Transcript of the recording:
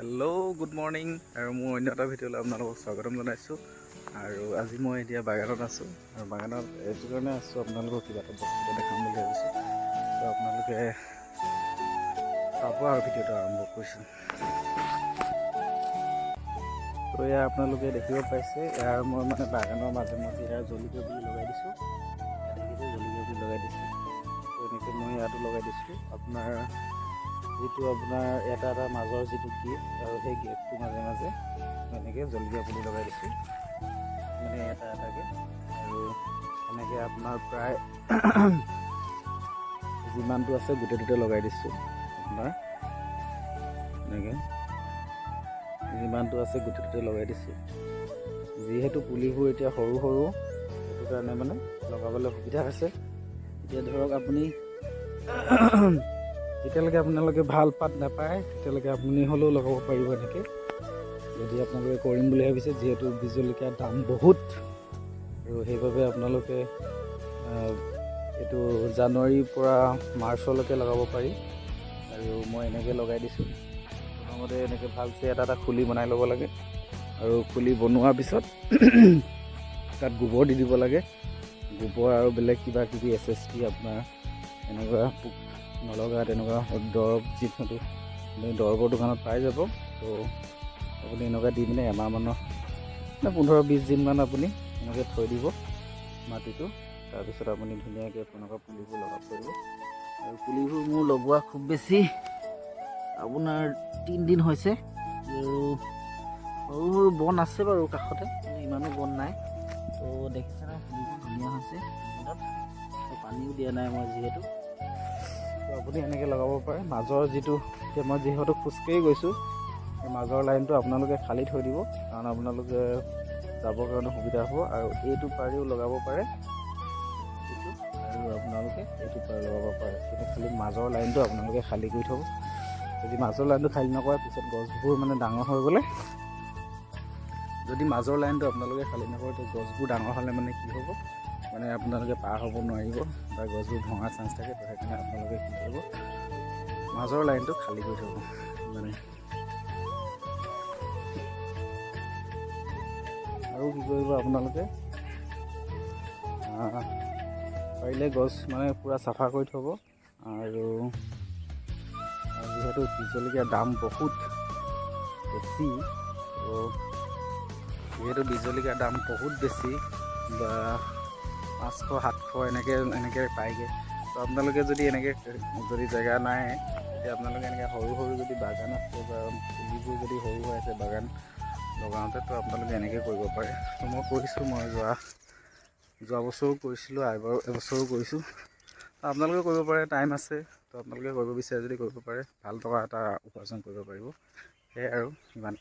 Hello' good morning আৰু মোৰ অন্য এটা ভিডিঅ'লৈ আপোনালোকক স্বাগতম জনাইছোঁ। আৰু আজি মই এতিয়া বাগানত আছোঁ আৰু বাগানত এইটো কাৰণে আছোঁ, আপোনালোকক কিবা এটা বস্তু দেখাম বুলি ভাবিছোঁ। তো আপোনালোকে চাব আৰু ভিডিঅ'টো আৰম্ভ কৰিছোঁ। তো এয়া আপোনালোকে দেখিব পাইছে, ইয়াৰ মই বাগানৰ মাজে মাজে ইয়াৰ জলকীয়া পুলি লগাই দিছোঁ। দেখিছে জলকীয়া পুলি লগাই দিছোঁ। তো এনেকৈ মই ইয়াতো লগাই দিছোঁ। আপোনাৰ যিটো আপোনাৰ এটা মাজৰ যিটো গেপ আৰু সেই গেপটোৰ মাজে মাজে এনেকৈ জলকীয়া পুলি লগাই দিছোঁ, এটা এটাকৈ। আৰু এনেকৈ আপোনাৰ প্ৰায় যিমানটো আছে গোটেইটোতে লগাই দিছোঁ। আপোনাৰ এনেকৈ যিমানটো আছে গোটেইটোতে লগাই দিছোঁ। যিহেতু পুলিবোৰ এতিয়া সৰু সৰু, সেইটো কাৰণে লগাবলৈ সুবিধা হৈছে। এতিয়া ধৰক আপুনি যেতিয়ালৈকে আপোনালোকে ভাল পাত নাপায় তেতিয়ালৈকে আপুনি হ'লেও লগাব পাৰিব এনেকৈ, যদি আপোনালোকে কৰিম বুলি ভাবিছে। যিহেতু বীজ জলকীয়াৰ দাম বহুত, আৰু সেইবাবে আপোনালোকে এইটো জানুৱাৰীৰ পৰা মাৰ্চলৈকে লগাব পাৰি। আৰু মই এনেকৈ লগাই দিছোঁ। প্ৰথমতে এনেকৈ ভালকৈ এটা খুলি বনাই ল'ব লাগে, আৰু খুলি বনোৱাৰ পিছত তাত গোবৰ দি দিব লাগে। গোবৰ আৰু বেলেগ কিবা কিবি SSP আপোনাৰ এনেকুৱা পোক নলগা তেনেকুৱা দৰৱ, যিটো আপুনি দৰৱৰ দোকানত পাই যাব। তো আপুনি এনেকুৱা দি পিনে এমাহমানৰ 15-20 দিনমান আপুনি এনেকৈ থৈ দিব মাটিটো। তাৰপিছত আপুনি ধুনীয়াকৈ এনেকুৱা পুলিবোৰ লগাব পাৰিব। আৰু পুলিবোৰ মোৰ লগোৱা খুব বেছি আপোনাৰ 3 দিন হৈছে। আৰু সৰু সৰু বন আছে বাৰু কাষতে, কিন্তু ইমানো বন নাই। তো দেখিছে না, পুলিবোৰ ধুনীয়া হৈছে। পানীও দিয়া নাই মই যিহেতু। তো আপুনি এনেকৈ লগাব পাৰে। মাজৰ যিটো, এতিয়া মই যিহেতু খোজকাঢ়ি গৈছোঁ, সেই মাজৰ লাইনটো আপোনালোকে খালী থৈ দিব, কাৰণ আপোনালোকে যাবৰ কাৰণে সুবিধা হ'ব। আৰু এইটো পাৰিও লগাব পাৰে, আৰু আপোনালোকে এইটো পাৰি লগাব পাৰে। কিন্তু খালী মাজৰ লাইনটো আপোনালোকে খালী কৰি থ'ব। যদি মাজৰ লাইনটো খালী নকৰে, পিছত গছবোৰ ডাঙৰ হৈ গ'লে, যদি মাজৰ লাইনটো আপোনালোকে খালী নকৰে, তো গছবোৰ ডাঙৰ হ'লে কি হ'ব, আপোনালোকে পাৰ হ'ব নোৱাৰিব বা গছবোৰ ভঙাৰ চান্স থাকে। তো সেইকাৰণে আপোনালোকে কি কৰিব, মাজৰ লাইনটো খালী কৰি থ'ব। আৰু কি কৰিব, আপোনালোকে পাৰিলে গছ পূৰা চাফা কৰি থ'ব। আৰু যিহেতু বীজ জলকীয়াৰ দাম বহুত বেছি, তো যিহেতু বীজ জলকীয়াৰ দাম বহুত বেছি, বা 500-700 এনেকৈ পায়গৈ। তো আপোনালোকে যদি যদি জেগা নাই, তেতিয়া আপোনালোকে সৰু সৰু যদি বাগান আছে, বা পুলিবোৰ যদি সৰু হৈ আছে বাগান লগাওঁতে, তো আপোনালোকে এনেকৈ কৰিব পাৰে। তো মই কৰিছোঁ, মই যোৱা বছৰো কৰিছিলোঁ, এবছৰো কৰিছোঁ। আপোনালোকে কৰিব পাৰে, টাইম আছে। তো আপোনালোকে কৰিব বিচাৰে যদি কৰিব পাৰে, ভাল টকা এটা উপাৰ্জন কৰিব পাৰিব। সেয়াই আৰু ইমান।